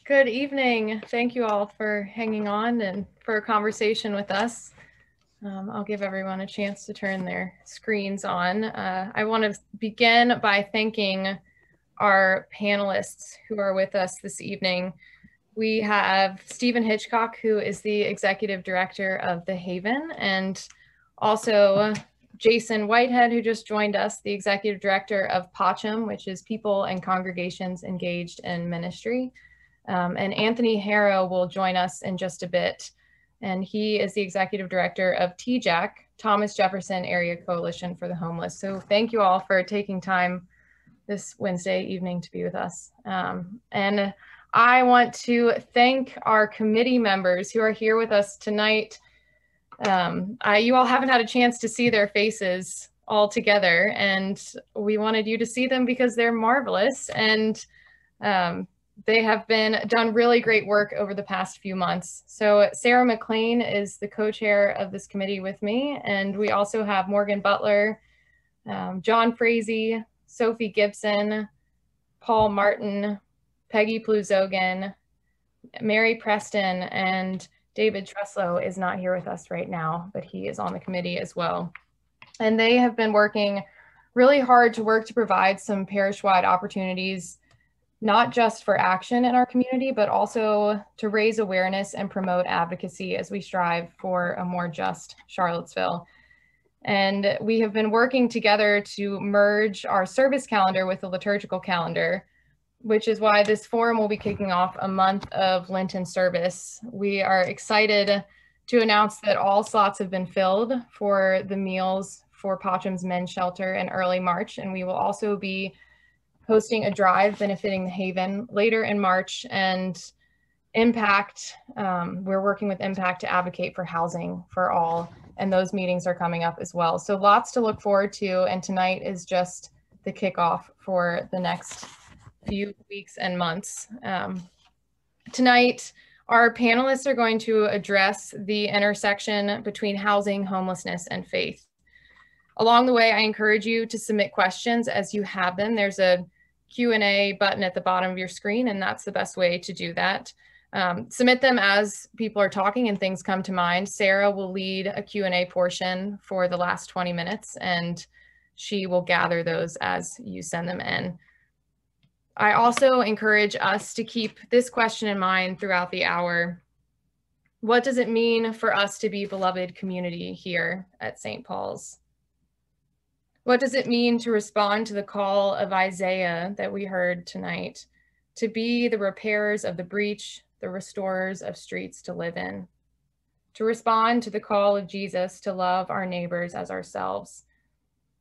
Good evening. Thank you all for hanging on and for a conversation with us. I'll give everyone a chance to turn their screens on. I want to begin by thanking our panelists who are with us this evening. We have Stephen Hitchcock, who is the Executive Director of The Haven, and also Jason Whitehead, who just joined us, the Executive Director of POCHM, which is People and Congregations Engaged in Ministry. And Anthony Harrow will join us in just a bit. And he is the Executive Director of Tjack, Thomas Jefferson Area Coalition for the Homeless. So thank you all for taking time this Wednesday evening to be with us. And I want to thank our committee members who are here with us tonight. You all haven't had a chance to see their faces all together, and we wanted you to see them because they're marvelous. And they have done really great work over the past few months. So Sarah McLean is the co-chair of this committee with me. And we also have Morgan Butler, John Frazee, Sophie Gibson, Paul Martin, Peggy Pluzogan, Mary Preston, and David Treslow is not here with us right now, but he is on the committee as well. And they have been working really hard to provide some parish-wide opportunities, not just for action in our community, but also to raise awareness and promote advocacy as we strive for a more just Charlottesville. And we have been working together to merge our service calendar with the liturgical calendar, which is why this forum will be kicking off a month of Lenten service. We are excited to announce that all slots have been filled for the meals for POCHM's men's shelter in early March, and we will also be hosting a drive benefiting the Haven later in March, and Impact, we're working with Impact to advocate for housing for all, and those meetings are coming up as well. So lots to look forward to, and tonight is just the kickoff for the next few weeks and months. Tonight, our panelists are going to address the intersection between housing, homelessness, and faith. Along the way, I encourage you to submit questions as you have them. There's a Q&A button at the bottom of your screen, and that's the best way to do that. Submit them as people are talking and things come to mind. Sarah will lead a Q&A portion for the last 20 minutes, and she will gather those as you send them in. I also encourage us to keep this question in mind throughout the hour. What does it mean for us to be beloved community here at St. Paul's? What does it mean to respond to the call of Isaiah that we heard tonight, to be the repairers of the breach, the restorers of streets to live in, to respond to the call of Jesus to love our neighbors as ourselves?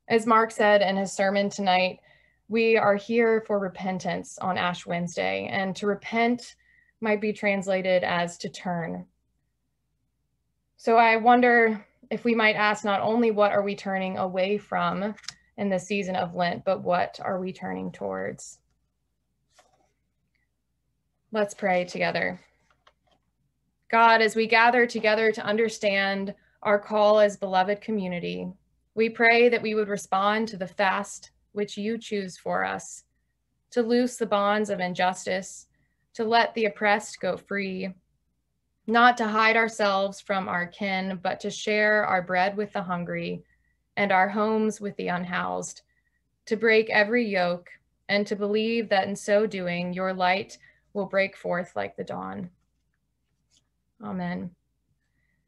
As Mark said in his sermon tonight, we are here for repentance on Ash Wednesday, and to repent might be translated as to turn. So I wonder if we might ask not only what are we turning away from in the season of Lent, but what are we turning towards? Let's pray together. God, as we gather together to understand our call as beloved community, we pray that we would respond to the fast which you choose for us, to loose the bonds of injustice, to let the oppressed go free, not to hide ourselves from our kin, but to share our bread with the hungry and our homes with the unhoused, to break every yoke, and to believe that in so doing, your light will break forth like the dawn. Amen.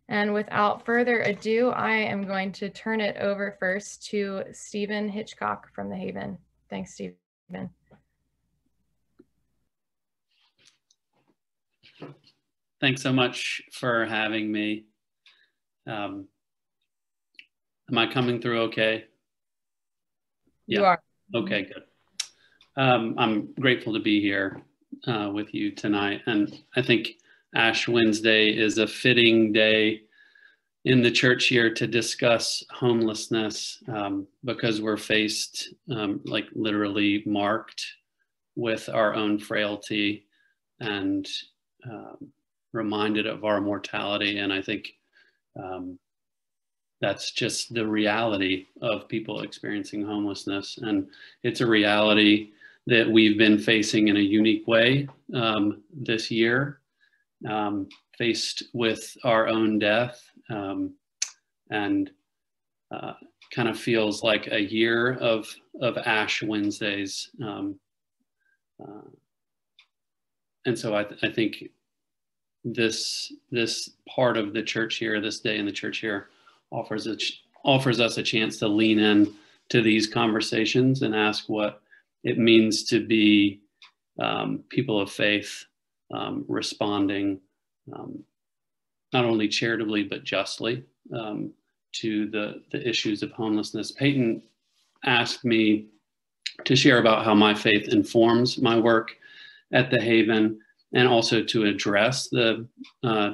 And without further ado, I am going to turn it over first to Stephen Hitchcock from the Haven. Thanks, Stephen. Thanks so much for having me. Am I coming through okay? You are. Okay, good. I'm grateful to be here with you tonight. And I think Ash Wednesday is a fitting day in the church year to discuss homelessness because we're faced, like literally marked with our own frailty and reminded of our mortality. And I think that's just the reality of people experiencing homelessness. And it's a reality that we've been facing in a unique way this year, faced with our own death, and kind of feels like a year of Ash Wednesdays. And so I think this part of the church year, this day in the church year, offers us a chance to lean in to these conversations and ask what it means to be people of faith, responding not only charitably but justly to the issues of homelessness. Peyton asked me to share about how my faith informs my work at the Haven, and also to address the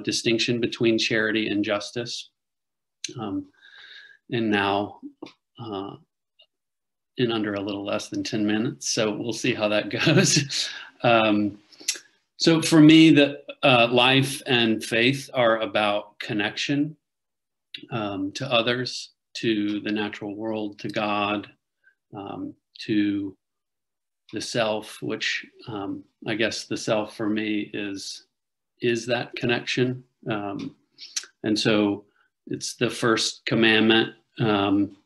distinction between charity and justice. And now in under a little less than 10 minutes, so we'll see how that goes. So for me, the life and faith are about connection to others, to the natural world, to God, to the self, which I guess the self for me is that connection. And so it's the first commandment,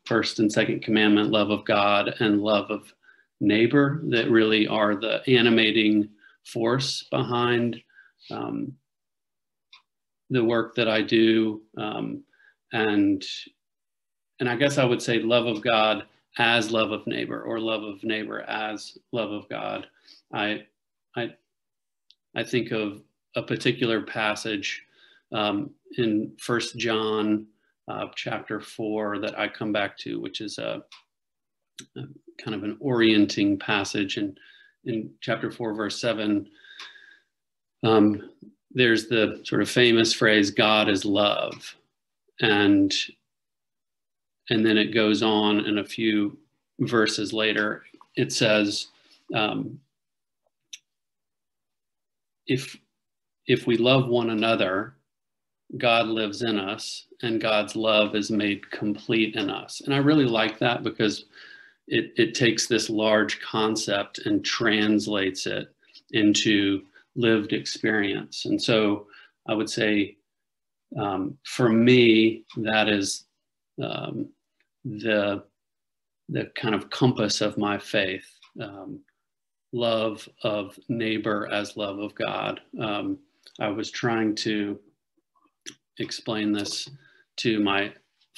first and second commandment, love of God and love of neighbor, that really are the animating force behind the work that I do. And I guess I would say love of God as love of neighbor, or love of neighbor as love of God. I think of a particular passage in 1 John chapter 4 that I come back to, which is a kind of an orienting passage. And in chapter 4, verse 7, there's the sort of famous phrase, God is love. And then it goes on, in a few verses later, it says, if we love one another, God lives in us, and God's love is made complete in us. And I really like that, because it takes this large concept and translates it into lived experience. And so I would say, for me, that is the kind of compass of my faith, love of neighbor as love of God. I was trying to explain this to my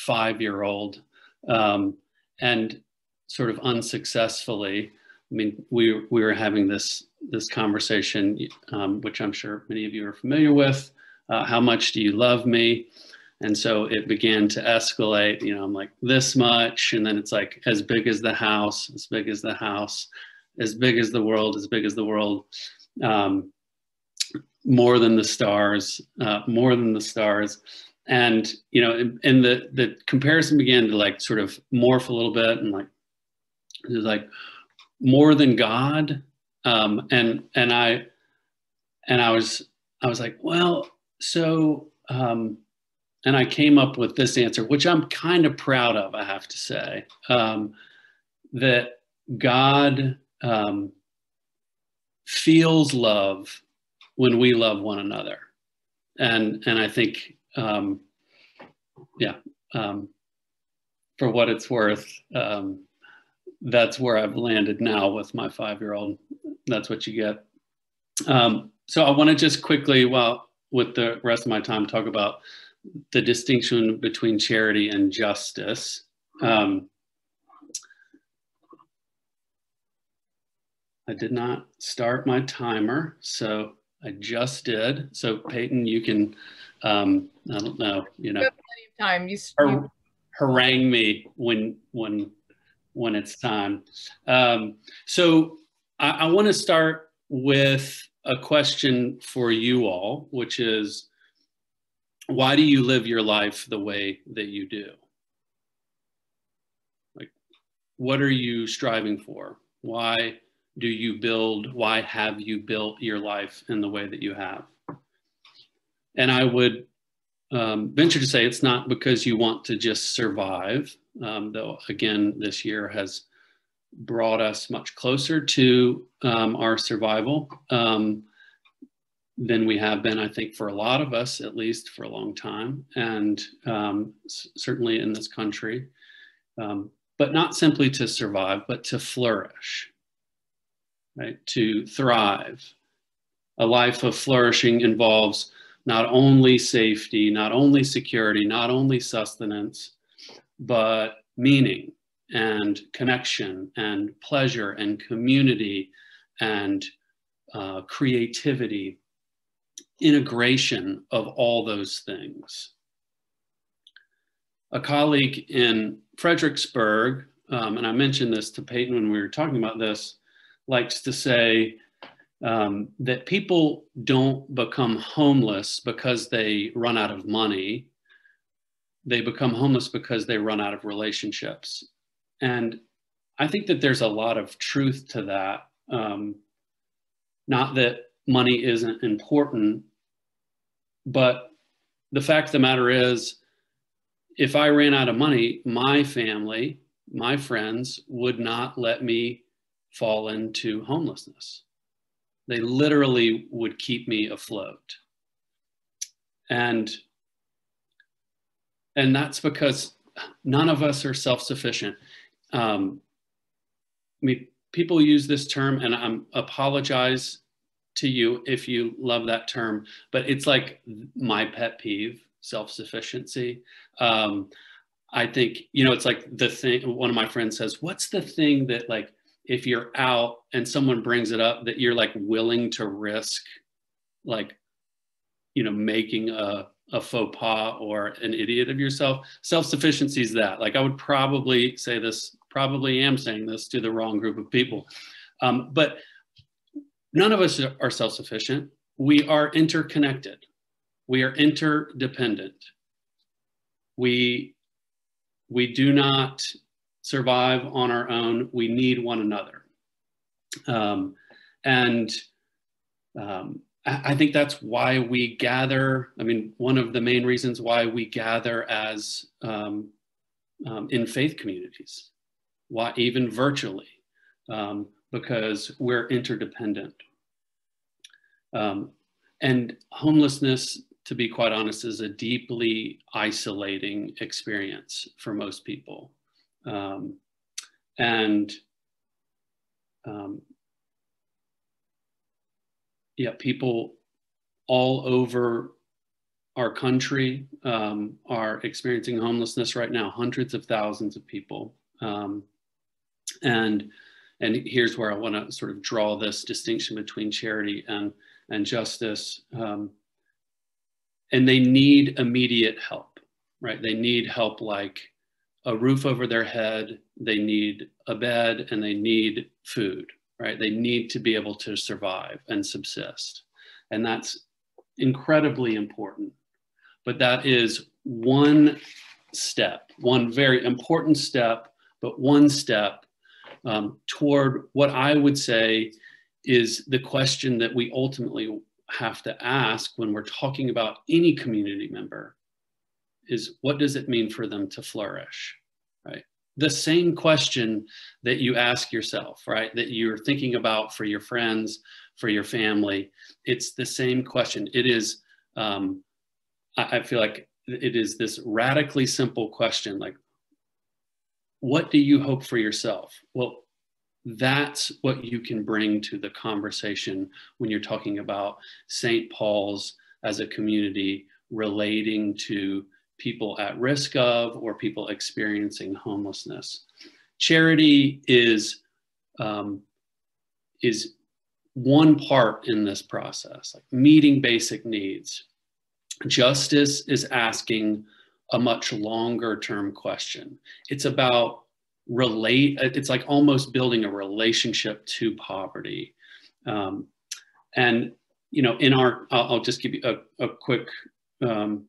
5-year-old, and sort of unsuccessfully. I mean, we were having this conversation, which I'm sure many of you are familiar with. How much do you love me? And so it began to escalate. I'm like, this much, and then it's like, as big as the house, as big as the house, as big as the world, as big as the world, more than the stars, more than the stars. And and the comparison began to like sort of morph a little bit, and like it was like more than God. And I was like, well, so and I came up with this answer, which I'm kind of proud of, I have to say, that God feels love when we love one another. And I think, for what it's worth, that's where I've landed now with my 5-year-old. That's what you get. So I want to just quickly, with the rest of my time, talk about the distinction between charity and justice. I did not start my timer, so I just did. So Peyton, you can, I don't know, You have plenty of time. harangue me when it's time. So I want to start with a question for you all, which is, why do you live your life the way that you do? Like, what are you striving for? Why have you built your life in the way that you have? And I would venture to say it's not because you want to just survive, though again, this year has brought us much closer to our survival than we have been, I think, for a lot of us, at least for a long time, and certainly in this country. But not simply to survive, but to flourish, right? To thrive. A life of flourishing involves not only safety, not only security, not only sustenance, but meaning and connection and pleasure and community and creativity, integration of all those things. A colleague in Fredericksburg, and I mentioned this to Peyton when we were talking about this, likes to say that people don't become homeless because they run out of money. They become homeless because they run out of relationships. And I think that there's a lot of truth to that. Not that money isn't important, but the fact of the matter is, if I ran out of money, my family, my friends would not let me fall into homelessness. They literally would keep me afloat. And that's because none of us are self-sufficient. I mean, people use this term, and I apologize to you if you love that term, but it's like my pet peeve, self-sufficiency. I think, it's like the thing, one of my friends says, what's the thing that, like, if you're out and someone brings it up, that you're like willing to risk, like, making a faux pas or an idiot of yourself? Self-sufficiency is that. Like, I would probably say this, probably am saying this to the wrong group of people. But none of us are self-sufficient. We are interconnected. We are interdependent. We do not survive on our own. We need one another. I think that's why we gather. I mean, one of the main reasons why we gather as in faith communities, why even virtually, because we're interdependent. And homelessness, to be quite honest, is a deeply isolating experience for most people. People all over our country are experiencing homelessness right now, hundreds of thousands of people. And here's where I want to sort of draw this distinction between charity and justice. And they need immediate help, right? They need help like a roof over their head, they need a bed, and they need food, right? They need to be able to survive and subsist. And that's incredibly important. But that is one step, one very important step, but one step toward what I would say is the question that we ultimately have to ask when we're talking about any community member, is what does it mean for them to flourish, right? The same question that you ask yourself, right? That you're thinking about for your friends, for your family. It's the same question. It is, I feel like it is this radically simple question, like, what do you hope for yourself? Well, that's what you can bring to the conversation when you're talking about St. Paul's as a community relating to people at risk of or people experiencing homelessness. Charity is one part in this process, like meeting basic needs. Justice is asking a much longer term question. It's about it's like almost building a relationship to poverty. And, I'll just give you a quick, and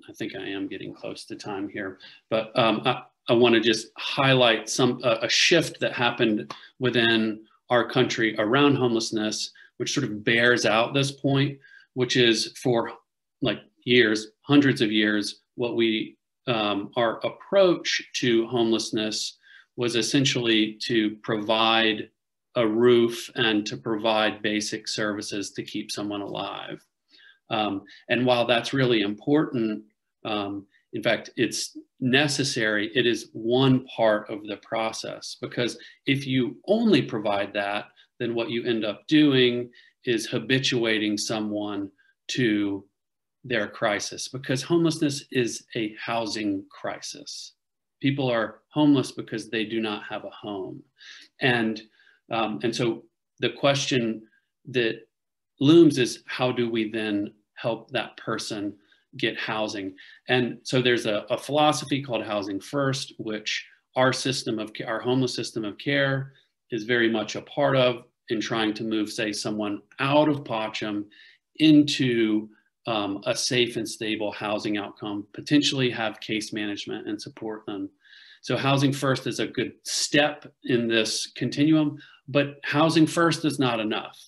I think I am getting close to time here, but I want to just highlight a shift that happened within our country around homelessness, which sort of bears out this point, which is for like years, hundreds of years, what our approach to homelessness was essentially to provide a roof and to provide basic services to keep someone alive. And while that's really important, in fact, it's necessary, it is one part of the process, because if you only provide that, then what you end up doing is habituating someone to their crisis, because homelessness is a housing crisis. People are homeless because they do not have a home. And so the question that looms is, how do we then help that person get housing? And so there's a philosophy called housing first, which our homeless system of care is very much a part of, in trying to move, say, someone out of Pacham into a safe and stable housing outcome, potentially have case management and support them. So housing first is a good step in this continuum, but housing first is not enough,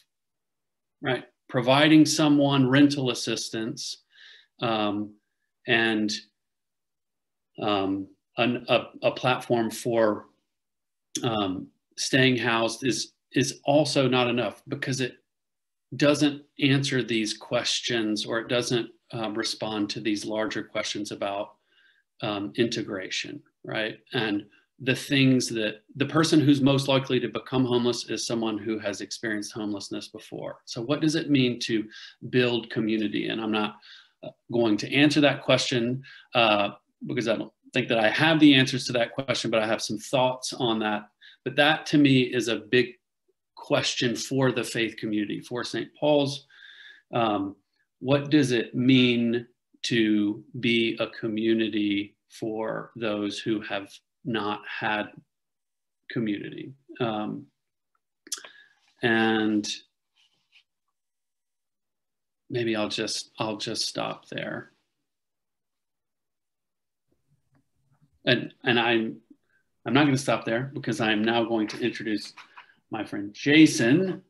right? Providing someone rental assistance and a platform for staying housed is also not enough, because it doesn't answer these questions, or it doesn't respond to these larger questions about integration, right? And the things that the person who's most likely to become homeless is someone who has experienced homelessness before. So what does it mean to build community? And I'm not going to answer that question because I don't think that I have the answers to that question, but I have some thoughts on that. But that to me is a big question for the faith community, for St. Paul's. What does it mean to be a community for those who have not had community? And maybe I'll just stop there. And I'm not going to stop there, because I'm now going to introduce my friend Jason.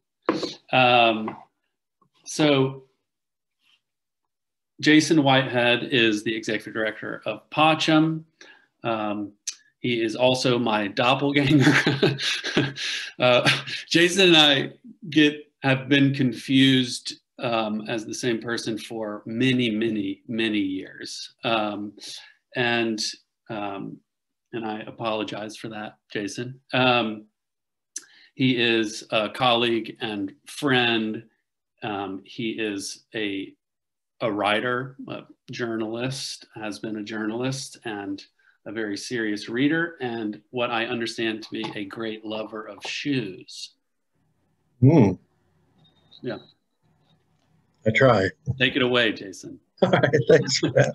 So Jason Whitehead is the executive director of Pacham. He is also my doppelganger. Jason and I have been confused as the same person for many, many, many years. And I apologize for that, Jason. He is a colleague and friend. He is a writer, a journalist, has been a journalist, and a very serious reader, and what I understand to be a great lover of shoes. Yeah. I try. Take it away, Jason. All right, thanks for that.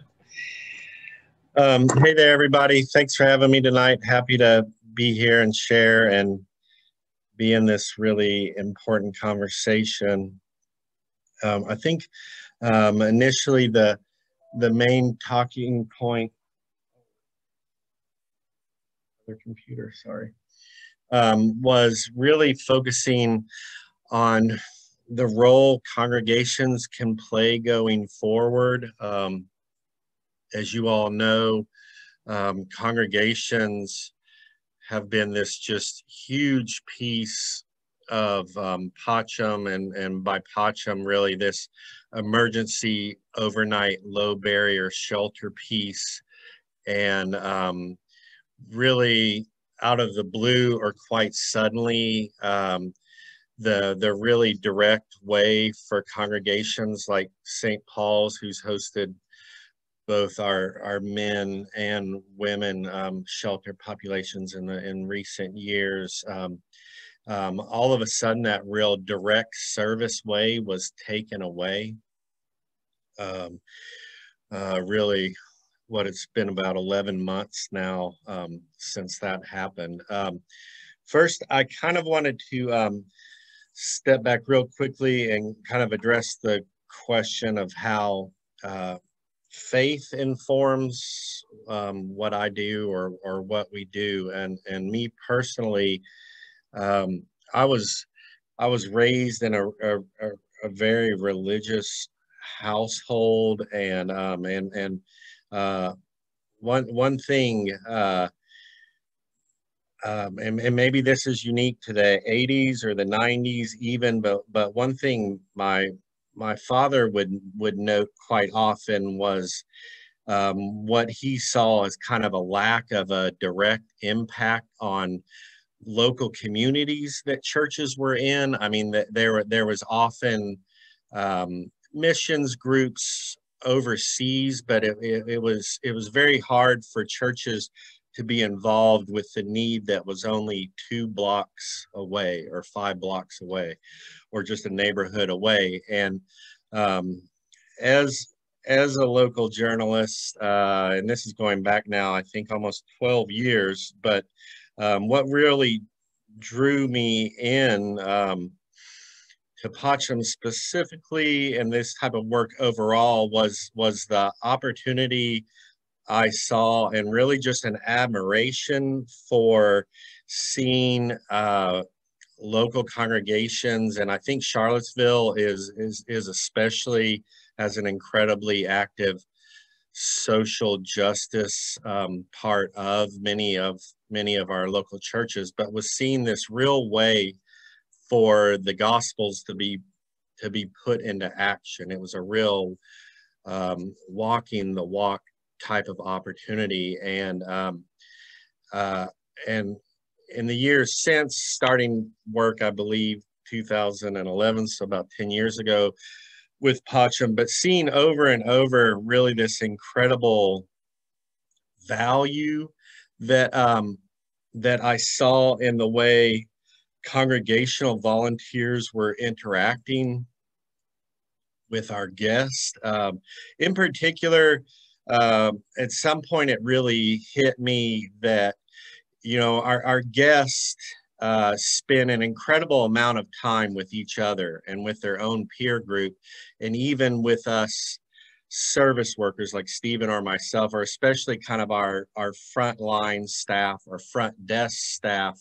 Hey there, everybody. Thanks for having me tonight. Happy to be here and share and be in this really important conversation. I think initially the main talking point, other computer, sorry, was really focusing on the role congregations can play going forward. As you all know, congregations have been this just huge piece of Pacham, and by Pacham, really this emergency overnight low barrier shelter piece. And really out of the blue, or quite suddenly, the really direct way for congregations like St. Paul's, who's hosted both our men and women shelter populations in recent years. All of a sudden, that real direct service way was taken away. Really, what it's been about 11 months now since that happened. First, I kind of wanted to step back real quickly and kind of address the question of how faith informs what I do or what we do. And me personally, I was raised in a very religious household, and one thing and maybe this is unique to the 80s or the 90s even, but one thing my father would note quite often was what he saw as kind of a lack of a direct impact on local communities that churches were in. I mean, there was often missions groups overseas, but it was very hard for churches to be involved with the need that was only 2 blocks away or 5 blocks away, or just a neighborhood away. And as as a local journalist, and this is going back now, I think almost 12 years, but what really drew me in to Pacham specifically, and this type of work overall, was the opportunity I saw, and really just an admiration for seeing local congregations. And I think Charlottesville is especially has an incredibly active social justice part of many of our local churches, but was seeing this real way for the gospels to be put into action. It was a real walking the walk type of opportunity. And in the years since, starting work, I believe 2011, so about 10 years ago with Pacham, but seeing over and over really this incredible value that that I saw in the way congregational volunteers were interacting with our guests. In particular, at some point it really hit me that, you know, our guests spend an incredible amount of time with each other and with their own peer group, and even with us service workers like Stephen or myself, or especially kind of our frontline staff or front desk staff.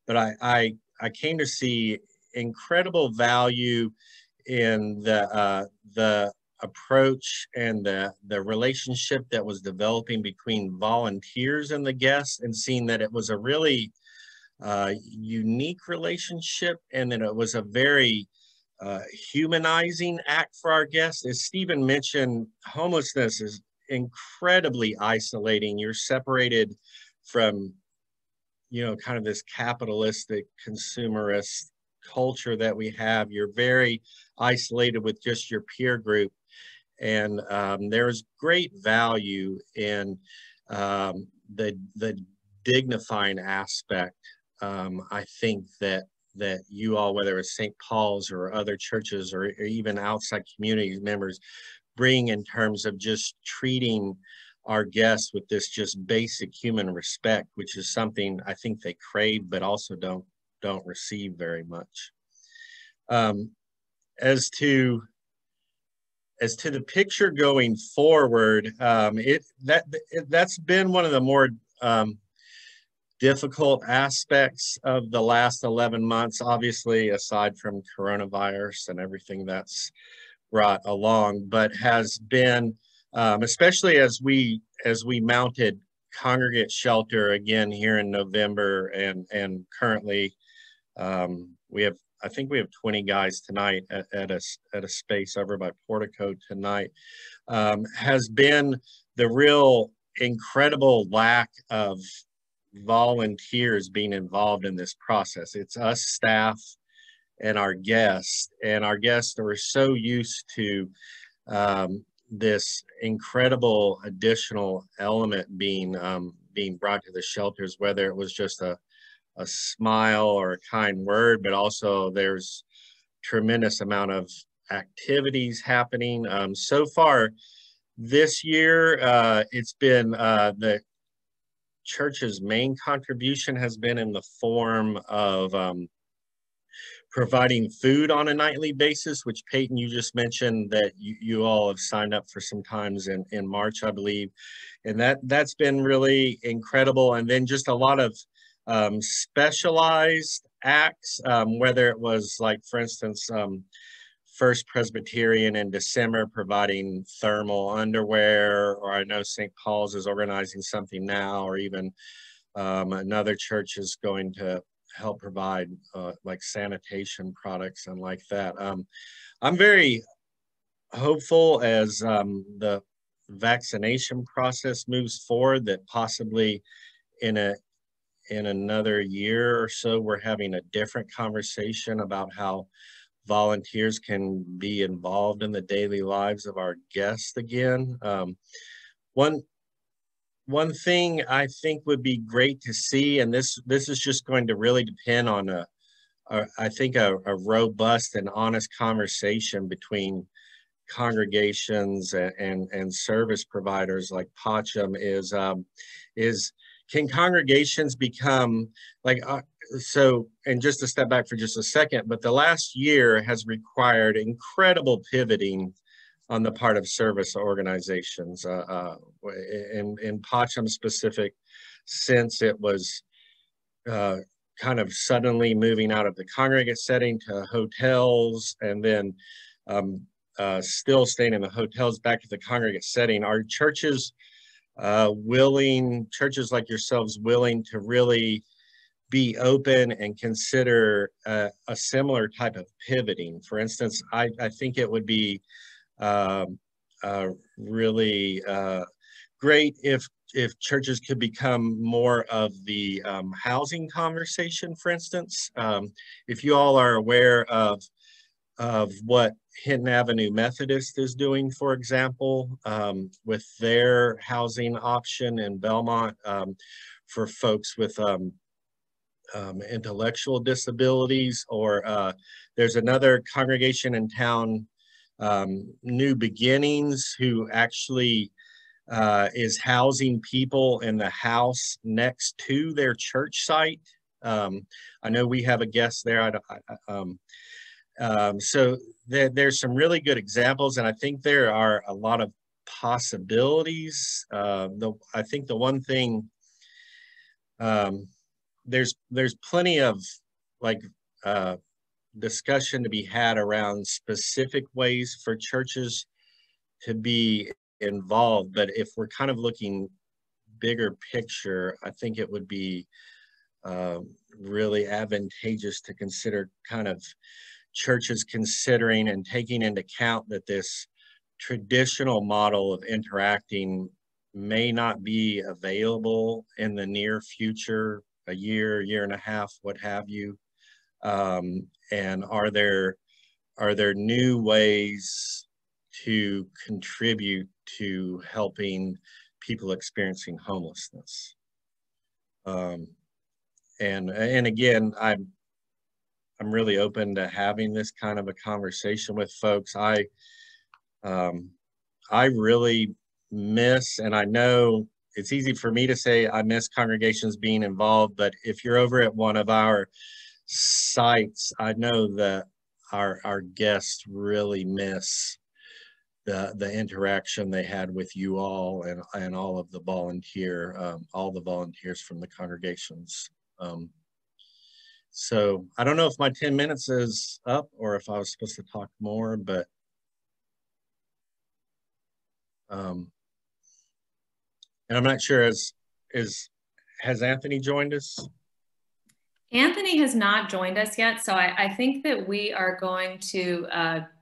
But I came to see incredible value in the approach and the relationship that was developing between volunteers and the guests, and seeing that it was a really unique relationship, and that it was a very humanizing act for our guests. As Stephen mentioned, homelessness is incredibly isolating. You're separated from, you know, kind of this capitalistic consumerist culture that we have. You're very isolated with just your peer group. And there is great value in the dignifying aspect. I think that you all, whether it's St. Paul's or other churches or even outside community members, bring in terms of just treating our guests with this just basic human respect, which is something I think they crave but also don't receive very much. As to the picture going forward, that's been one of the more difficult aspects of the last 11 months, obviously, aside from coronavirus and everything that's brought along, but has been, especially as we mounted congregate shelter again here in November, and currently I think we have 20 guys tonight at a space over by Portico tonight, has been the real incredible lack of volunteers being involved in this process. It's us staff and our guests are so used to this incredible additional element being brought to the shelters, whether it was just a smile or a kind word, but also there's tremendous amount of activities happening. So far this year, it's been the church's main contribution has been in the form of providing food on a nightly basis, which Peyton, you just mentioned that you all have signed up for some times in March, I believe. And that's been really incredible. And then just a lot of specialized acts, whether it was like, for instance, First Presbyterian in December providing thermal underwear, or I know St. Paul's is organizing something now, or even Another church is going to help provide like sanitation products and like that. I'm very hopeful as the vaccination process moves forward that possibly in another year or so we're having a different conversation about how volunteers can be involved in the daily lives of our guests again. One thing I think would be great to see, and this is just going to really depend on I think a robust and honest conversation between congregations and service providers like Pacham is can congregations become like so, and just to step back for just a second, but the last year has required incredible pivoting on the part of service organizations. In Pacham specific, since it was kind of suddenly moving out of the congregate setting to hotels, and then still staying in the hotels back to the congregate setting, are churches churches like yourselves willing to really be open and consider a similar type of pivoting? For instance, I think it would be really great if churches could become more of the housing conversation. For instance, if you all are aware of what Hinton Avenue Methodist is doing, for example, with their housing option in Belmont for folks with intellectual disabilities, or there's another congregation in town, New Beginnings, who actually is housing people in the house next to their church site. I know we have a guest there. So there's some really good examples, and I think there are a lot of possibilities. I think the one thing, there's plenty of like discussion to be had around specific ways for churches to be involved, but if we're kind of looking bigger picture, I think it would be really advantageous to consider kind of churches considering and taking into account that this traditional model of interacting may not be available in the near future, a year and a half, what have you. And are there new ways to contribute to helping people experiencing homelessness? And again, I'm really open to having this kind of a conversation with folks. I really miss, and I know it's easy for me to say I miss congregations being involved, but if you're over at one of our sites, I know that our guests really miss the interaction they had with you all and all of the all the volunteers from the congregations. So I don't know if my 10 minutes is up or if I was supposed to talk more, but and I'm not sure, has Anthony joined us? Anthony has not joined us yet, so I think that we are going to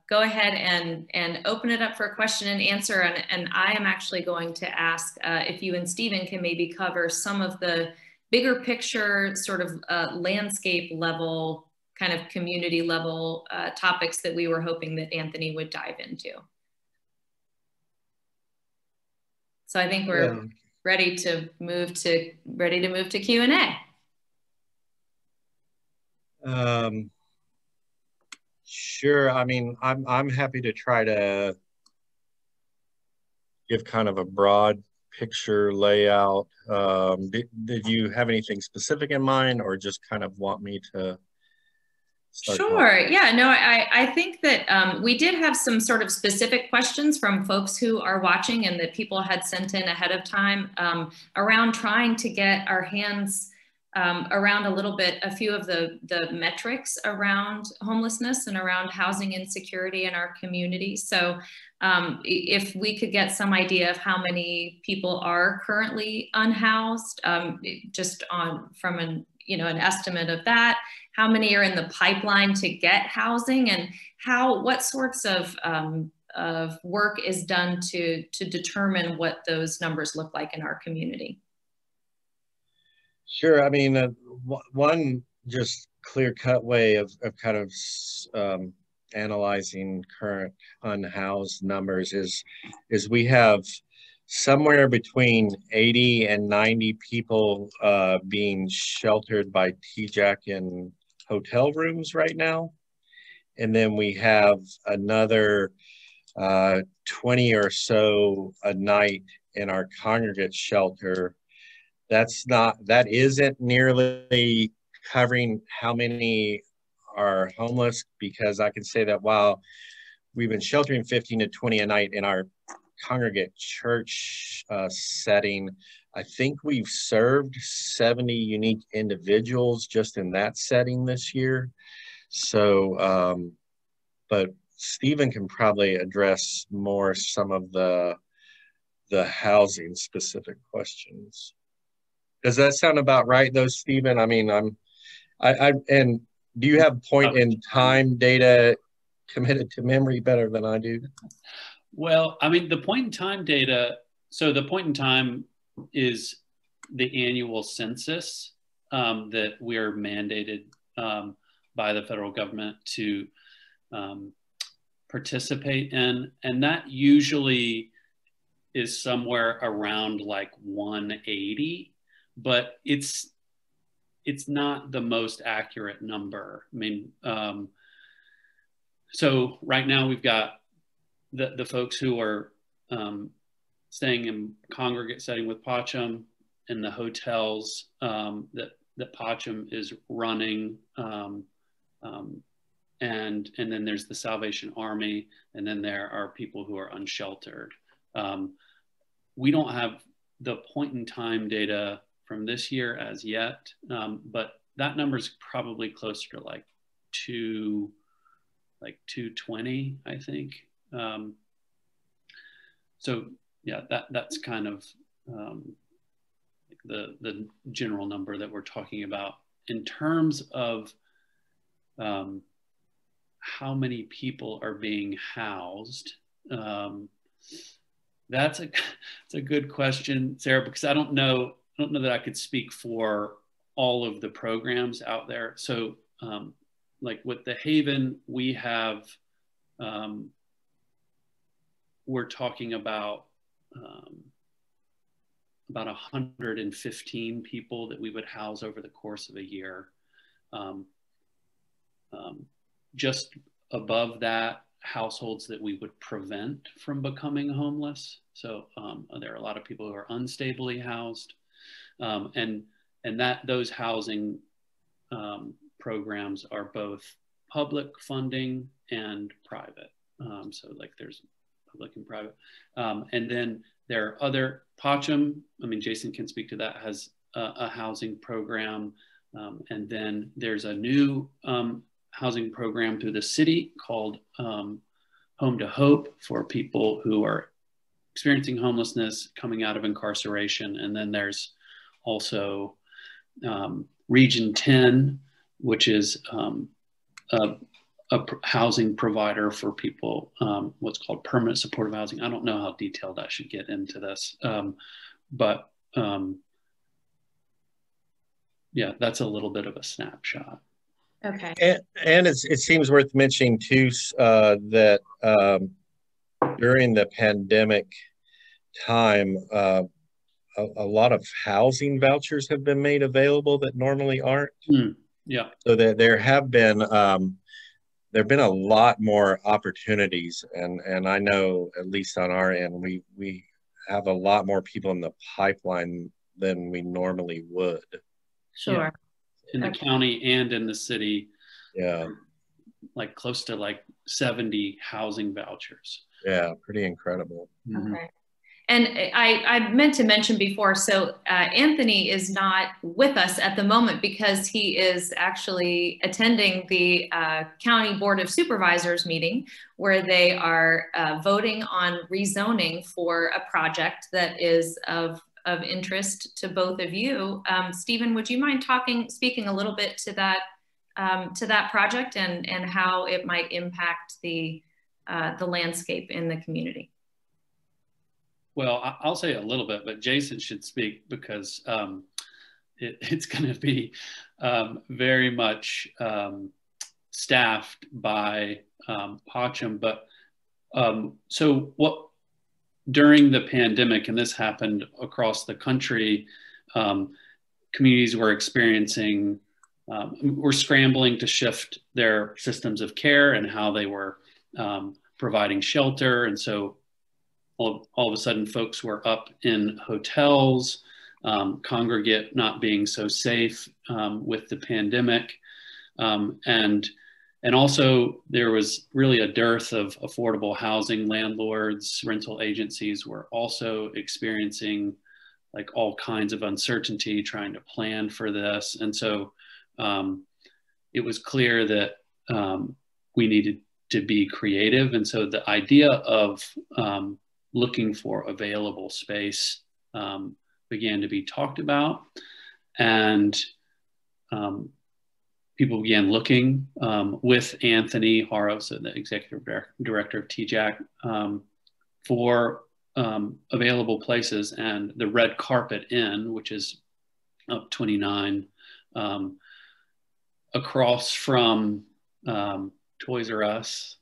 go ahead and open it up for a question and answer, and I am actually going to ask if you and Stephen can maybe cover some of the bigger picture sort of landscape level, kind of community level topics that we were hoping that Anthony would dive into. So I think we're ready to move to Q&A. Sure. I mean, I'm happy to try to give kind of a broad picture layout. Did you have anything specific in mind, or just kind of want me to start Sure. Talking? Yeah, no, I think that we did have some sort of specific questions from folks who are watching and that people had sent in ahead of time around trying to get our hands around a little bit, a few of the metrics around homelessness and around housing insecurity in our community. So if we could get some idea of how many people are currently unhoused, just from an estimate of that, how many are in the pipeline to get housing, and what sorts of work is done to determine what those numbers look like in our community. Sure. I mean, one just clear-cut way of kind of analyzing current unhoused numbers is we have somewhere between 80 and 90 people being sheltered by Tjack in hotel rooms right now. And then we have another 20 or so a night in our congregate shelter. That isn't nearly covering how many are homeless, because I can say that while we've been sheltering 15 to 20 a night in our congregate church setting, I think we've served 70 unique individuals just in that setting this year. So, but Stephen can probably address more some of the housing specific questions. Does that sound about right, though, Stephen? I mean, and do you have point in time data committed to memory better than I do? Well, I mean, the point in time data, so the point in time is the annual census that we're mandated by the federal government to participate in. And that usually is somewhere around like 180. But it's not the most accurate number. I mean, so right now we've got the folks who are staying in congregate setting with Pacham in the hotels that Pacham is running, and then there's the Salvation Army, and then there are people who are unsheltered. We don't have the point in time data from this year as yet, but that number is probably closer to like 220, I think. So yeah, that's kind of the general number that we're talking about. In terms of how many people are being housed, that's a good question, Sarah, because I don't know that I could speak for all of the programs out there. So like with the Haven, we have, we're talking about 115 people that we would house over the course of a year. Just above that, households that we would prevent from becoming homeless. So there are a lot of people who are unstably housed. And those housing programs are both public funding and private. So like there's public and private. And then there are other, Pacham, I mean, Jason can speak to that, has a housing program. And then there's a new housing program through the city called Home to Hope for people who are experiencing homelessness coming out of incarceration. And then there's also Region 10, which is a housing provider for people, what's called permanent supportive housing. I don't know how detailed I should get into this, but yeah, that's a little bit of a snapshot. Okay. And it seems worth mentioning too that during the pandemic time, a lot of housing vouchers have been made available that normally aren't. Yeah. So that there have been a lot more opportunities, and I know at least on our end we have a lot more people in the pipeline than we normally would. Sure. Yeah. In the county and in the city. Yeah. Like close to like 70 housing vouchers. Yeah, pretty incredible. Okay. And I meant to mention before, so Anthony is not with us at the moment because he is actually attending the County Board of Supervisors meeting where they are voting on rezoning for a project that is of interest to both of you. Stephen, would you mind speaking a little bit to that project and how it might impact the landscape in the community? Well, I'll say a little bit, but Jason should speak because it's going to be very much staffed by Pacham. But so what during the pandemic, and this happened across the country, communities were experiencing, were scrambling to shift their systems of care and how they were providing shelter. And so all of a sudden folks were up in hotels, congregate not being so safe with the pandemic. And also there was really a dearth of affordable housing. Landlords, rental agencies were also experiencing like all kinds of uncertainty trying to plan for this. And so it was clear that we needed to be creative. And so the idea of looking for available space began to be talked about, and people began looking with Anthony Haro, so the executive director of Tjack, for available places. And the Red Carpet Inn, which is up 29 across from Toys R Us,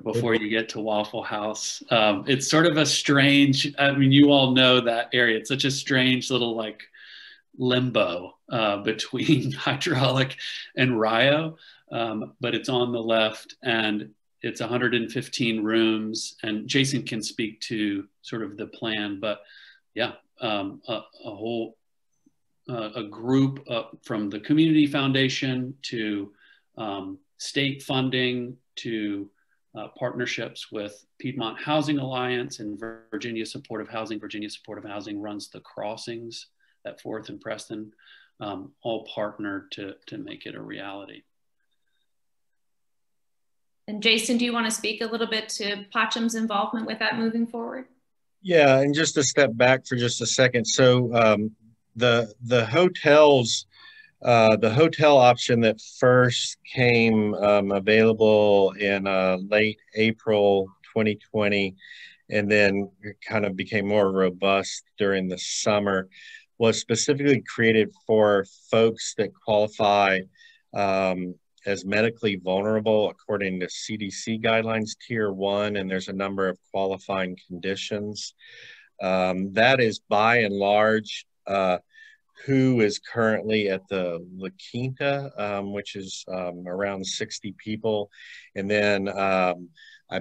before you get to Waffle House. It's sort of a strange, I mean, you all know that area. It's such a strange little like limbo between Hydraulic and Rio, but it's on the left and it's 115 rooms, and Jason can speak to sort of the plan, but yeah, a group from the Community Foundation to state funding to partnerships with Piedmont Housing Alliance and Virginia Supportive Housing. Virginia Supportive Housing runs the crossings at 4th and Preston, all partnered to make it a reality. And Jason, do you want to speak a little bit to Pacham's involvement with that moving forward? Yeah, and just to step back for just a second. So the hotels, the hotel option that first came available in late April 2020, and then kind of became more robust during the summer, was specifically created for folks that qualify as medically vulnerable according to CDC guidelines, Tier 1, and there's a number of qualifying conditions. That is by and large who is currently at the La Quinta, which is around 60 people. And then I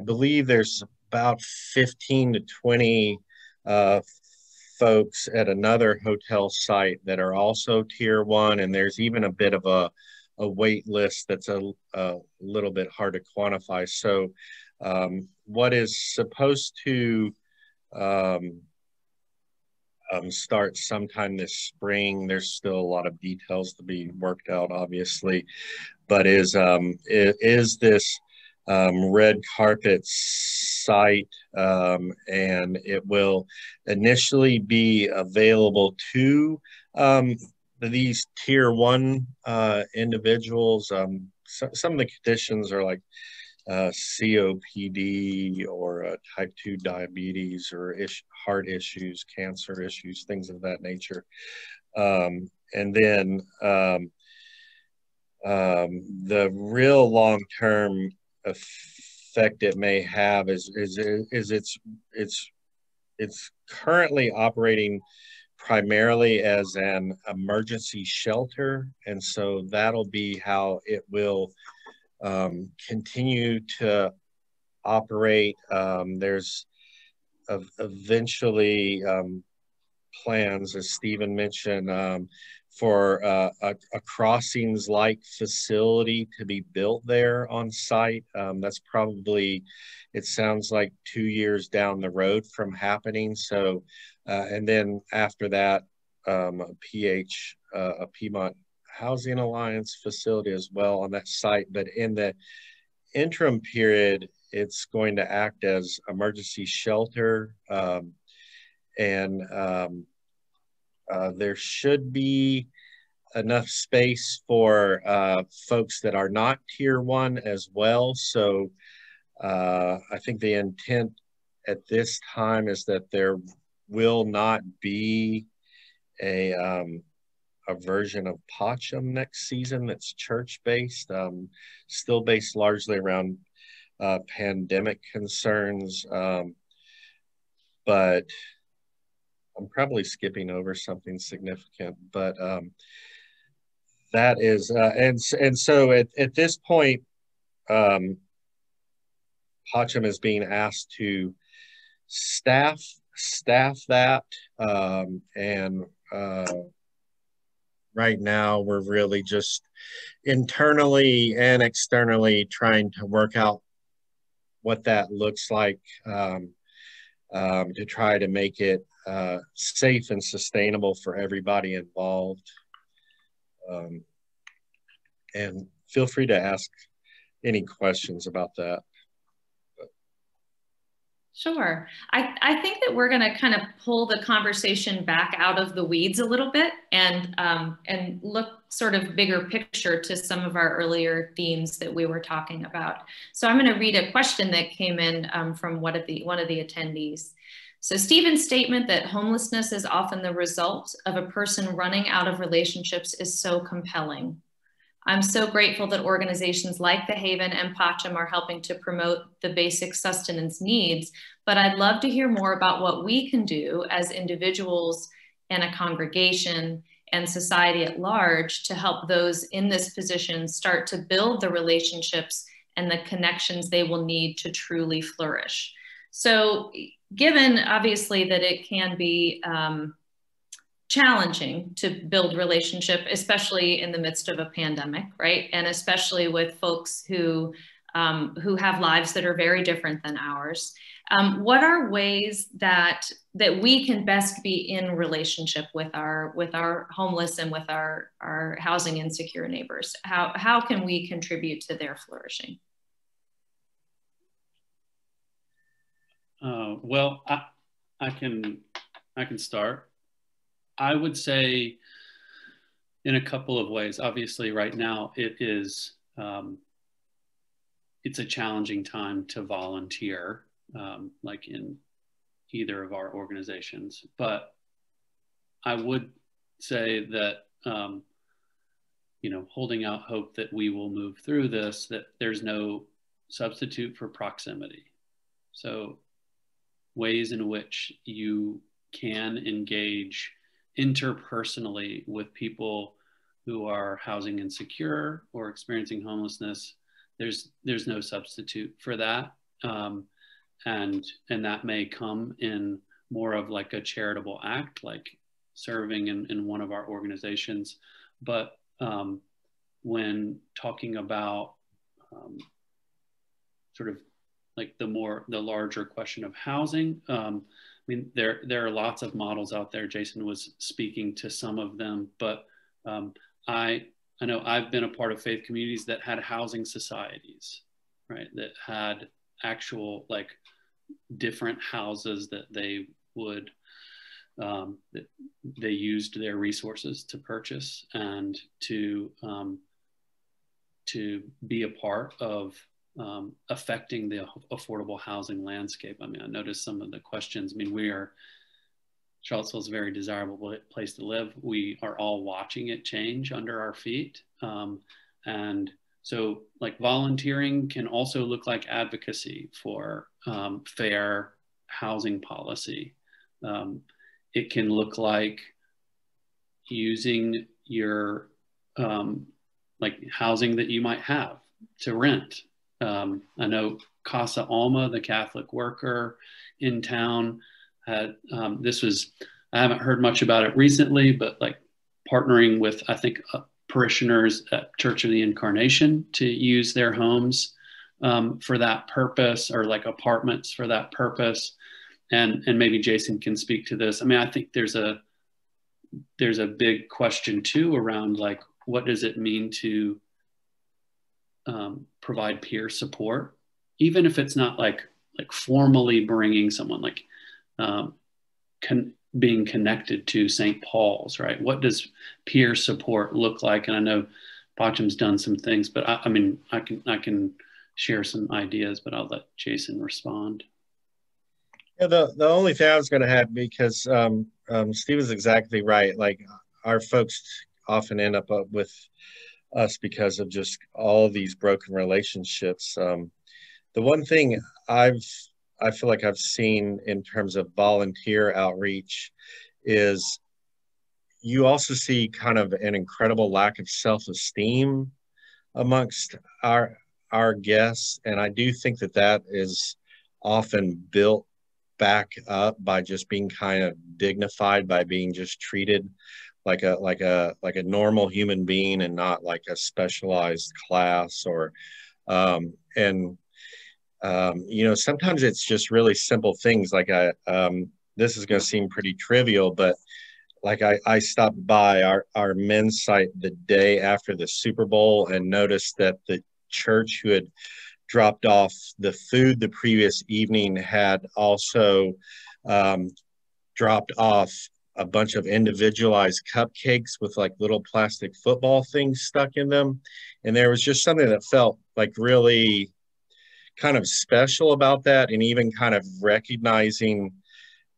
believe there's about 15 to 20 folks at another hotel site that are also Tier 1. And there's even a bit of a wait list that's a little bit hard to quantify. So what is supposed to start sometime this spring, there's still a lot of details to be worked out, obviously, but is this red carpet site, and it will initially be available to these Tier 1 individuals. Some of the conditions are like COPD or type 2 diabetes or heart issues, cancer issues, things of that nature. And then the real long-term effect it may have is it's currently operating primarily as an emergency shelter, and so that'll be how it will continue to operate. There's eventually plans, as Stephen mentioned, for a crossings-like facility to be built there on site. That's probably, it sounds like 2 years down the road from happening. So, and then after that, a Piedmont Housing Alliance facility as well on that site. But in the interim period, it's going to act as emergency shelter, and there should be enough space for folks that are not tier 1 as well. So I think the intent at this time is that there will not be a version of Pachem next season that's church-based, still based largely around pandemic concerns. But I'm probably skipping over something significant, but that is, and so at this point, Pachem is being asked to staff that, and right now we're really just internally and externally trying to work out what that looks like, to try to make it safe and sustainable for everybody involved. And feel free to ask any questions about that. Sure. I think that we're going to kind of pull the conversation back out of the weeds a little bit and look sort of bigger picture to some of our earlier themes that we were talking about. So I'm going to read a question that came in from one of the attendees. So Stephen's statement that homelessness is often the result of a person running out of relationships is so compelling. I'm so grateful that organizations like The Haven and Pachem are helping to promote the basic sustenance needs, but I'd love to hear more about what we can do as individuals and a congregation and society at large to help those in this position start to build the relationships and the connections they will need to truly flourish. So given obviously that it can be challenging to build relationship, especially in the midst of a pandemic, right? And especially with folks who have lives that are very different than ours. What are ways that we can best be in relationship with our homeless and with our housing insecure neighbors? How can we contribute to their flourishing? Well, I can start. I would say in a couple of ways. Obviously, right now it is it's a challenging time to volunteer, like in either of our organizations. But I would say that holding out hope that we will move through this, that there's no substitute for proximity. So ways in which you can engage interpersonally with people who are housing insecure or experiencing homelessness, there's no substitute for that. And that may come in more of like a charitable act, like serving in one of our organizations. But when talking about sort of like the larger question of housing, I mean, there are lots of models out there. Jason was speaking to some of them, but I know I've been a part of faith communities that had housing societies, right? That had actual like different houses that they would, that they used their resources to purchase and to be a part of affecting the affordable housing landscape. I mean, I noticed some of the questions. I mean, Charlottesville is a very desirable place to live. We are all watching it change under our feet. And so like volunteering can also look like advocacy for fair housing policy. It can look like using your like housing that you might have to rent. I know Casa Alma, the Catholic worker in town, had I haven't heard much about it recently, but like partnering with, I think, parishioners at Church of the Incarnation to use their homes for that purpose, or like apartments for that purpose. And maybe Jason can speak to this. I mean, I think there's a big question too around like, what does it mean to provide peer support, even if it's not like formally bringing someone, like being connected to St. Paul's, right? What does peer support look like? And I know Bachum's done some things, but I mean, I can share some ideas, but I'll let Jason respond. Yeah, the only thing I was going to add, because Steve is exactly right. Like, our folks often end up with us because of just all of these broken relationships. The one thing I feel like I've seen in terms of volunteer outreach is you also see kind of an incredible lack of self-esteem amongst our guests, and I do think that is often built back up by just being kind of dignified, by being just treated like a normal human being and not like a specialized class. Or you know, sometimes it's just really simple things like this is going to seem pretty trivial, but like I stopped by our men's site the day after the Super Bowl and noticed that the church who had dropped off the food the previous evening had also dropped off a bunch of individualized cupcakes with like little plastic football things stuck in them. And there was just something that felt like really kind of special about that, and even kind of recognizing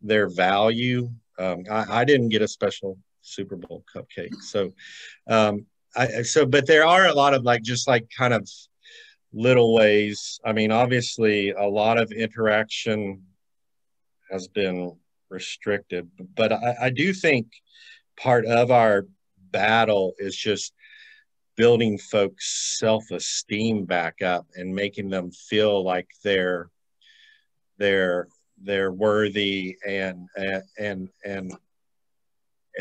their value. I didn't get a special Super Bowl cupcake. So, but there are a lot of like, just like kind of little ways. I mean, obviously a lot of interaction has been restricted, but I do think part of our battle is just building folks' self-esteem back up and making them feel like they're worthy and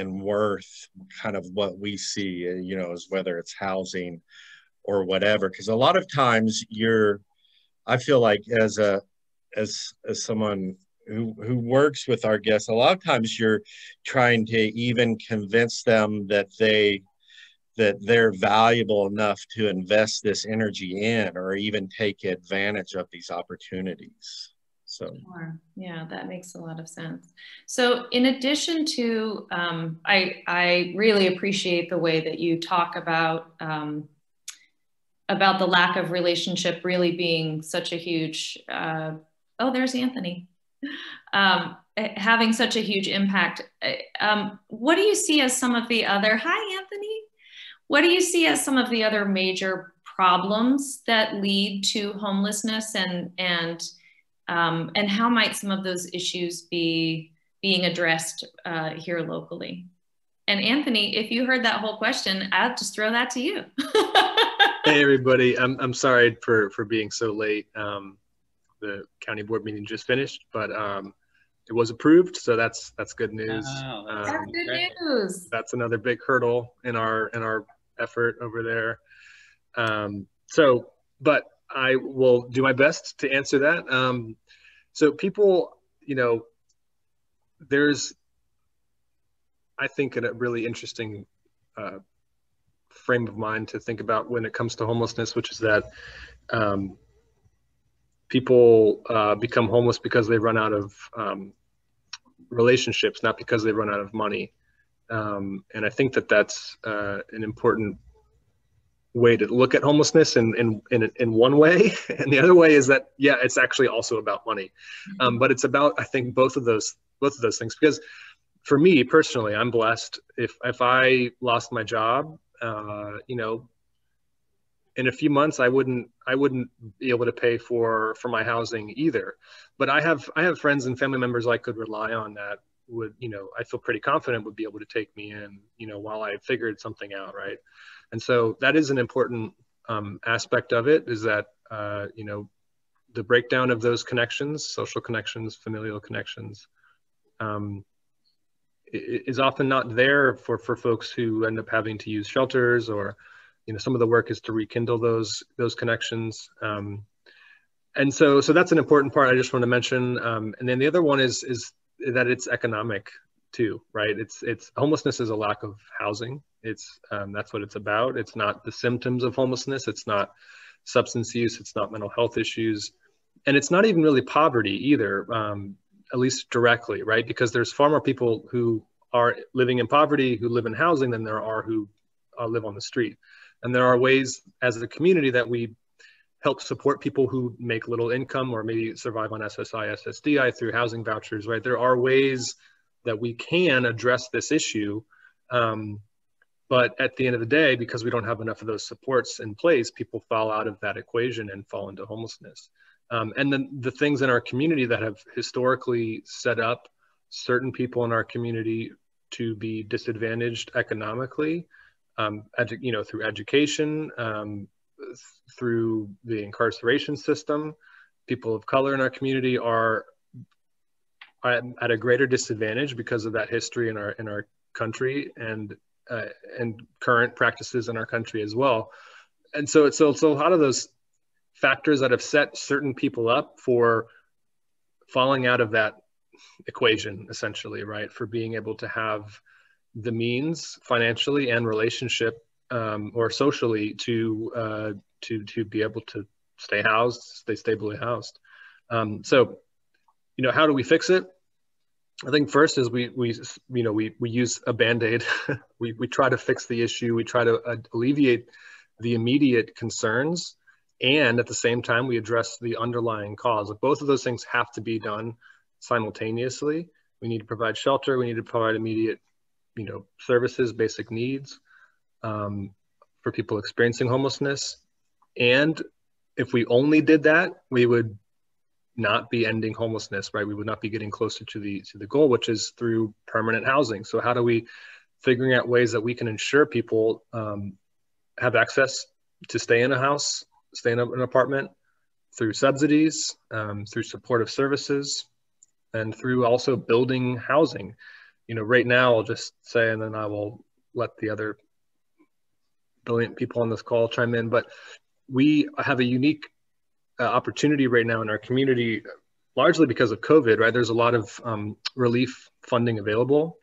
worth kind of what we see, you know, as whether it's housing or whatever. Because a lot of times I feel like as someone who works with our guests, a lot of times you're trying to even convince them that they're valuable enough to invest this energy in, or even take advantage of these opportunities. So, sure. Yeah, that makes a lot of sense. So in addition to, I really appreciate the way that you talk about the lack of relationship really being such a huge, oh, there's Anthony, having such a huge impact. What do you see as some of the other, hi, Anthony. What do you see as some of the other major problems that lead to homelessness, and how might some of those issues be being addressed here locally? And Anthony, if you heard that whole question, I'll just throw that to you. Hey everybody, I'm sorry for being so late. The county board meeting just finished, but it was approved, so that's good news. Oh, that's good news. That's another big hurdle in our effort over there. But I will do my best to answer that. So people, you know, there's, I think, a really interesting frame of mind to think about when it comes to homelessness, which is that people become homeless because they run out of relationships, not because they run out of money. And I think that's an important way to look at homelessness in one way. And the other way is that, yeah, it's actually also about money. But it's about, I think, both of those things, because for me personally, I'm blessed. If I lost my job, you know, in a few months, I wouldn't be able to pay for my housing either. But I have friends and family members I could rely on that would, you know, I feel pretty confident would be able to take me in, you know, while I figured something out, right? And so that is an important aspect of it, is that, you know, the breakdown of those connections, social connections, familial connections, is often not there for folks who end up having to use shelters, or, you know, some of the work is to rekindle those connections. And so that's an important part I just want to mention. And then the other one is that it's economic too, right? It's homelessness is a lack of housing. It's that's what it's about. It's not the symptoms of homelessness. It's not substance use. It's not mental health issues, and it's not even really poverty either, at least directly, right? Because there's far more people who are living in poverty who live in housing than there are who live on the street. And there are ways as a community that we help support people who make little income or maybe survive on SSI, SSDI through housing vouchers, right? There are ways that we can address this issue. But at the end of the day, because we don't have enough of those supports in place, people fall out of that equation and fall into homelessness. And then the things in our community that have historically set up certain people in our community to be disadvantaged economically, you know, through education, through the incarceration system, people of color in our community are at a greater disadvantage because of that history in our country and current practices in our country as well. And so it's a lot of those factors that have set certain people up for falling out of that equation, essentially, right? For being able to have the means financially and relationship or socially to be able to stay housed, stay stably housed. So, you know, how do we fix it? I think first is we use a Band-Aid. we try to fix the issue. We try to alleviate the immediate concerns, and at the same time we address the underlying cause. Both of those things have to be done simultaneously. We need to provide shelter. We need to provide immediate, you know, services, basic needs for people experiencing homelessness. And if we only did that, we would not be ending homelessness, right? We would not be getting closer to the goal, which is through permanent housing. So how do we figuring out ways that we can ensure people have access to stay in a house, stay in an apartment, through subsidies, through supportive services, and through also building housing. You know, right now I'll just say, and then I will let the other brilliant people on this call chime in, but we have a unique opportunity right now in our community, largely because of COVID, right? There's a lot of relief funding available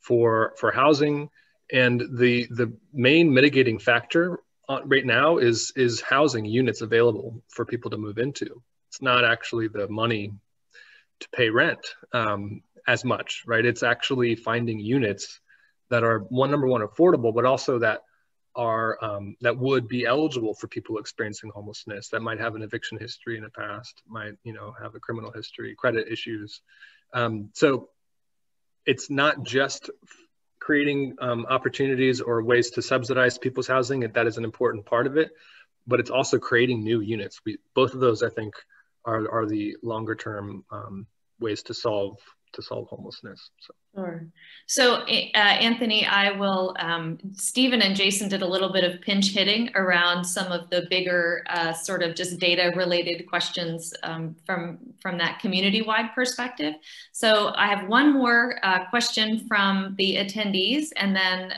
for housing, and the main mitigating factor right now is housing units available for people to move into. It's not actually the money to pay rent as much, right? It's actually finding units that are number one, affordable, but also that are that would be eligible for people experiencing homelessness, that might have an eviction history in the past, might, you know, have a criminal history, credit issues. So it's not just creating opportunities or ways to subsidize people's housing, that is an important part of it, but it's also creating new units. Both of those, I think, are the longer term ways to solve homelessness. Sure. So Anthony, I will, Stephen and Jason did a little bit of pinch hitting around some of the bigger sort of just data related questions from that community-wide perspective. So I have one more question from the attendees, and then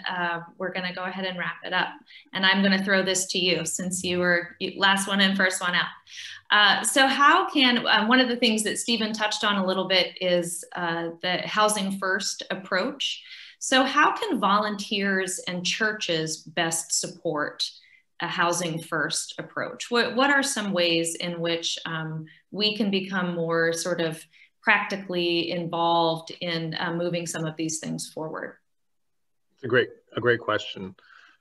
we're gonna go ahead and wrap it up. And I'm gonna throw this to you since you were last one in, first one out. So how can, one of the things that Stephen touched on a little bit is the housing first approach. So how can volunteers and churches best support a housing first approach? What are some ways in which we can become more sort of practically involved in moving some of these things forward? It's a great question.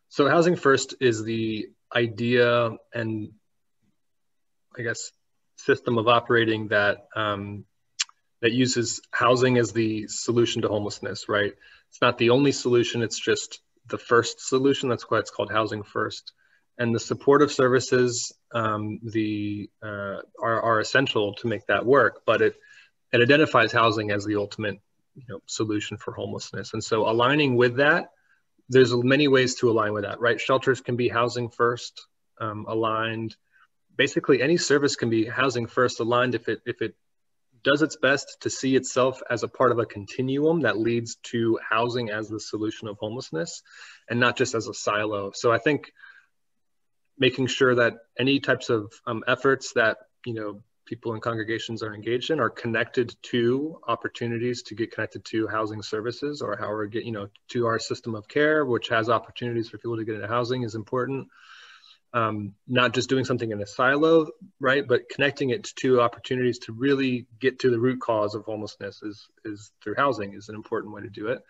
So housing first is the idea and, I guess, system of operating that that uses housing as the solution to homelessness, right? It's not the only solution, it's just the first solution. That's why it's called housing first. And the supportive services are essential to make that work, but it identifies housing as the ultimate, you know, solution for homelessness. And so aligning with that, there's many ways to align with that, right? Shelters can be housing first aligned. Basically, any service can be housing first aligned if it does its best to see itself as a part of a continuum that leads to housing as the solution of homelessness, and not just as a silo. So I think making sure that any types of efforts that, you know, people in congregations are engaged in are connected to opportunities to get connected to housing services, or how we're getting, you know, to our system of care, which has opportunities for people to get into housing, is important. Not just doing something in a silo, right, but connecting it to opportunities to really get to the root cause of homelessness is through housing is an important way to do it.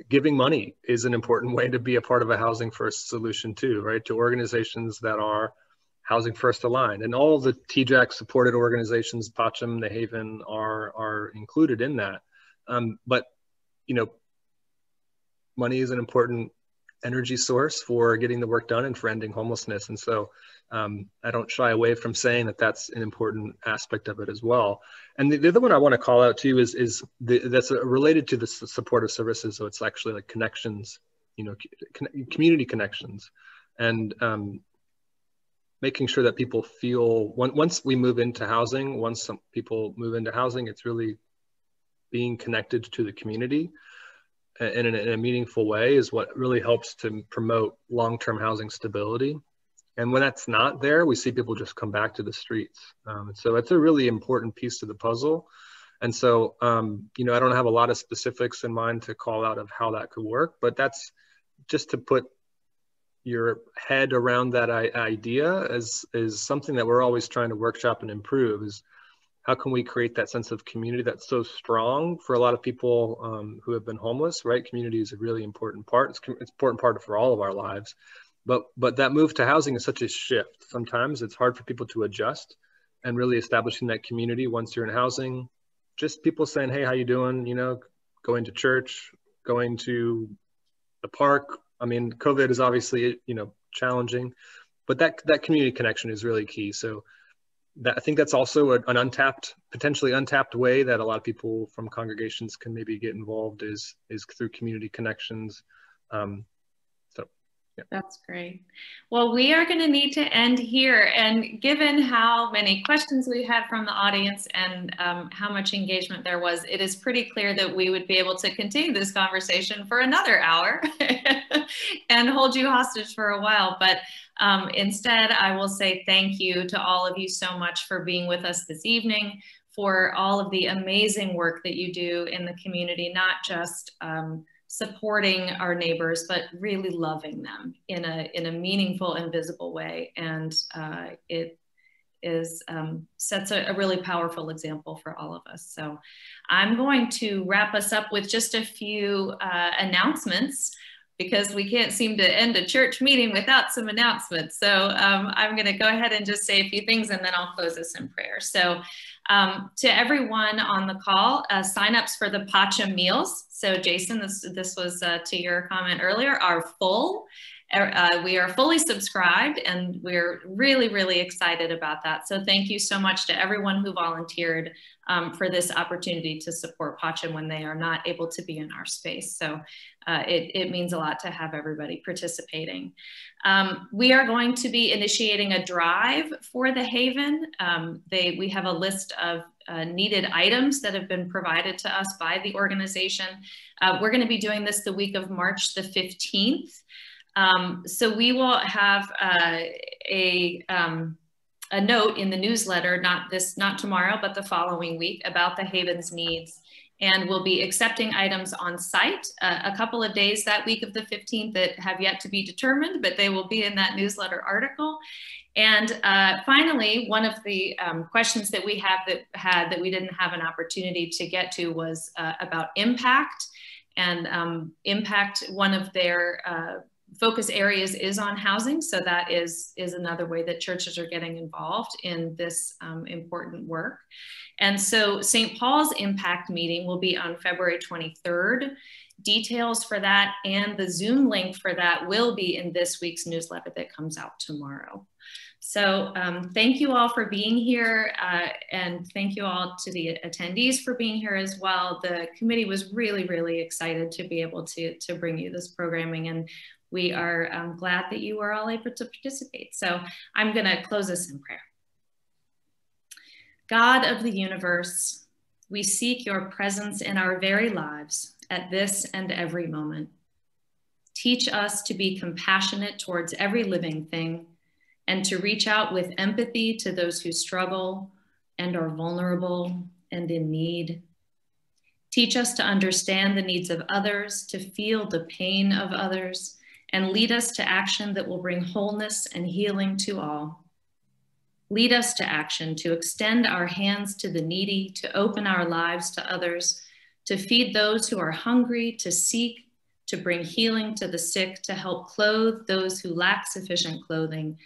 Giving money is an important way to be a part of a housing first solution too, right, to organizations that are housing first aligned. And all the Tjack supported organizations, Pachem, The Haven, are included in that. But, you know, money is an important energy source for getting the work done and for ending homelessness. And so I don't shy away from saying that that's an important aspect of it as well. And the other one I want to call out too is that's related to the supportive services. So it's actually like connections, you know, community connections, and making sure that people feel, once we move into housing, once some people move into housing, it's really being connected to the community in a meaningful way is what really helps to promote long-term housing stability. And when that's not there, we see people just come back to the streets. So it's a really important piece to the puzzle. And so, you know, I don't have a lot of specifics in mind to call out of how that could work, but that's just to put your head around that idea is something that we're always trying to workshop and improve, is how can we create that sense of community that's so strong for a lot of people who have been homeless, right? Community is a really important part. It's an important part for all of our lives, but that move to housing is such a shift. Sometimes it's hard for people to adjust, and really establishing that community once you're in housing, just people saying, hey, how you doing? You know, going to church, going to the park. I mean, COVID is obviously, you know, challenging, but that community connection is really key. So I think that's also an potentially untapped way that a lot of people from congregations can maybe get involved is through community connections. Yeah. That's great. Well, we are going to need to end here. And given how many questions we had from the audience and how much engagement there was, it is pretty clear that we would be able to continue this conversation for another hour and hold you hostage for a while. But instead, I will say thank you to all of you so much for being with us this evening, for all of the amazing work that you do in the community, not just supporting our neighbors, but really loving them in a meaningful and visible way. And it is sets a really powerful example for all of us. So I'm going to wrap us up with just a few announcements, because we can't seem to end a church meeting without some announcements. So I'm going to go ahead and just say a few things, and then I'll close us in prayer. So to everyone on the call, signups for the Pachem meals. So Jason, this was to your comment earlier, are full. We are fully subscribed, and we're really, really excited about that. So thank you so much to everyone who volunteered for this opportunity to support Pachem when they are not able to be in our space. So it means a lot to have everybody participating. We are going to be initiating a drive for the Haven. We have a list of needed items that have been provided to us by the organization. We're going to be doing this the week of March the 15th. So we will have a note in the newsletter, not tomorrow, but the following week, about the Haven's needs. And we'll be accepting items on site a couple of days that week of the 15th that have yet to be determined, but they will be in that newsletter article. And finally, one of the questions that we had that we didn't have an opportunity to get to was about impact. And impact, one of their focus areas is on housing. So that is another way that churches are getting involved in this important work. And so St. Paul's Impact meeting will be on February 23rd. Details for that and the Zoom link for that will be in this week's newsletter that comes out tomorrow. So thank you all for being here, and thank you all to the attendees for being here as well. The committee was really, really excited to be able to bring you this programming, and we are glad that you were all able to participate. So I'm going to close us in prayer. God of the universe, we seek your presence in our very lives at this and every moment. Teach us to be compassionate towards every living thing and to reach out with empathy to those who struggle and are vulnerable and in need. Teach us to understand the needs of others, to feel the pain of others, and lead us to action that will bring wholeness and healing to all. Lead us to action, to extend our hands to the needy, to open our lives to others, to feed those who are hungry, to seek, to bring healing to the sick, to help clothe those who lack sufficient clothing,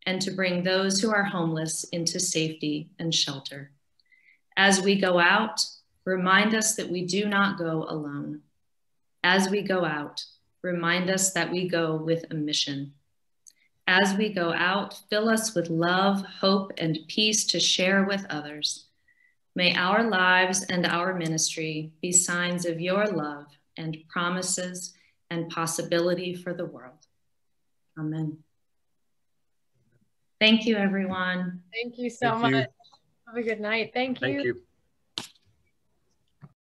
and to bring those who are homeless into safety and shelter. As we go out, remind us that we do not go alone. As we go out, remind us that we go with a mission. As we go out, fill us with love, hope, and peace to share with others. May our lives and our ministry be signs of your love and promises and possibility for the world. Amen. Thank you, everyone. Thank you so much. Have a good night. Thank you. Thank you.